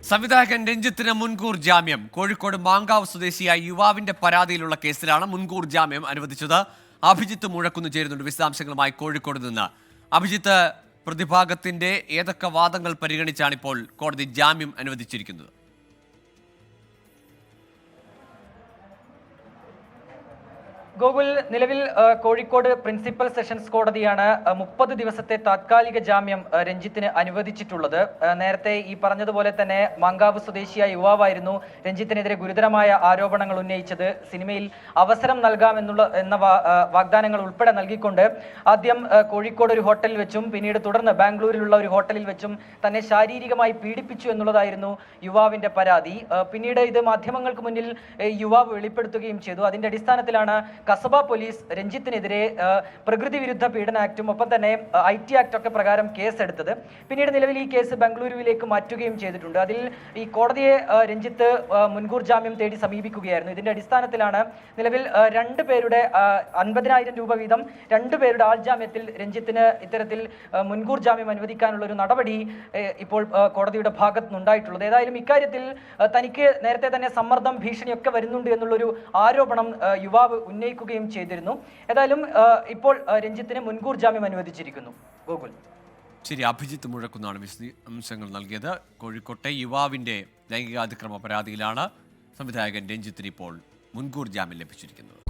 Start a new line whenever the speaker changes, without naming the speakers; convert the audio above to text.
സംവിധായകൻ രഞ്ജിത്തിന് മുൻകൂർ ജാമ്യം. കോഴിക്കോട് മാങ്കാവ് സ്വദേശിയായ യുവാവിന്റെ പരാതിയിലുള്ള കേസിലാണ് മുൻകൂർ ജാമ്യം അനുവദിച്ചത്. അഭിജിത്ത് മുഴക്കുന്ന് ചേരുന്നുണ്ട് വിശദാംശങ്ങളുമായി കോഴിക്കോട് നിന്ന്. അഭിജിത്ത്, പ്രതിഭാഗത്തിന്റെ ഏതൊക്കെ വാദങ്ങൾ പരിഗണിച്ചാണ് ഇപ്പോൾ കോടതി ജാമ്യം അനുവദിച്ചിരിക്കുന്നത്?
ഗോകുൽ, നിലവിൽ കോഴിക്കോട് പ്രിൻസിപ്പൽ സെഷൻസ് കോടതിയാണ് 30 ദിവസത്തെ താത്കാലിക ജാമ്യം രഞ്ജിത്തിന് അനുവദിച്ചിട്ടുള്ളത്. നേരത്തെ ഈ പറഞ്ഞതുപോലെ തന്നെ മാങ്കാവ് സ്വദേശിയായ യുവാവായിരുന്നു രഞ്ജിത്തിനെതിരെ ഗുരുതരമായ ആരോപണങ്ങൾ ഉന്നയിച്ചത്. സിനിമയിൽ അവസരം നൽകാമെന്ന വാഗ്ദാനങ്ങൾ ഉൾപ്പെടെ നൽകിക്കൊണ്ട് ആദ്യം കോഴിക്കോട് ഒരു ഹോട്ടലിൽ വെച്ചും പിന്നീട് തുടർന്ന് ബാംഗ്ലൂരിലുള്ള ഒരു ഹോട്ടലിൽ വെച്ചും തന്നെ ശാരീരികമായി പീഡിപ്പിച്ചു എന്നുള്ളതായിരുന്നു യുവാവിന്റെ പരാതി. പിന്നീട് ഇത് മാധ്യമങ്ങൾക്ക് മുന്നിൽ യുവാവ് വെളിപ്പെടുത്തുകയും ചെയ്തു. അതിന്റെ അടിസ്ഥാനത്തിലാണ് കസബ പോലീസ് രഞ്ജിത്തിനെതിരെ പ്രകൃതി വിരുദ്ധ പീഡന ആക്ടും ഒപ്പം തന്നെ IT ആക്ട് ഒക്കെ പ്രകാരം കേസെടുത്തത്. പിന്നീട് നിലവിൽ ഈ കേസ് ബംഗളൂരുവിലേക്ക് മാറ്റുകയും ചെയ്തിട്ടുണ്ട്. അതിൽ ഈ കോടതിയെ രഞ്ജിത്ത് മുൻകൂർ ജാമ്യം തേടി സമീപിക്കുകയായിരുന്നു. ഇതിന്റെ അടിസ്ഥാനത്തിലാണ് നിലവിൽ 2 പേരുടെ 50,000 രൂപ വീതം 2 പേരുടെ ആൾജാമ്യത്തിൽ രഞ്ജിത്തിന് ഇത്തരത്തിൽ മുൻകൂർ ജാമ്യം അനുവദിക്കാനുള്ള ഒരു നടപടി ഇപ്പോൾ കോടതിയുടെ ഭാഗത്ത് നിന്നുണ്ടായിട്ടുള്ളത്. ഏതായാലും ഇക്കാര്യത്തിൽ തനിക്ക് നേരത്തെ തന്നെ സമ്മർദ്ദം, ഭീഷണിയൊക്കെ വരുന്നുണ്ട് എന്നുള്ളൊരു ആരോപണം യുവാവ് ഉന്നയിക്കുകയും ചെയ്തിരുന്നു. ഏതായാലും ഇപ്പോൾ രഞ്ജിത്തിന് മുൻകൂർ ജാമ്യം അനുവദിച്ചിരിക്കുന്നു. ഗോകുൽ,
ശരി, അഭിജിത്ത് മുഴക്കുന്നാണ് വിശദാംശങ്ങൾ നൽകിയത്. കോഴിക്കോട്ടെ യുവാവിന്റെ ലൈംഗികാതിക്രമ പരാതിയിലാണ് സംവിധായകൻ രഞ്ജിത്തിന് ഇപ്പോൾ മുൻകൂർ ജാമ്യം ലഭിച്ചിരിക്കുന്നത്.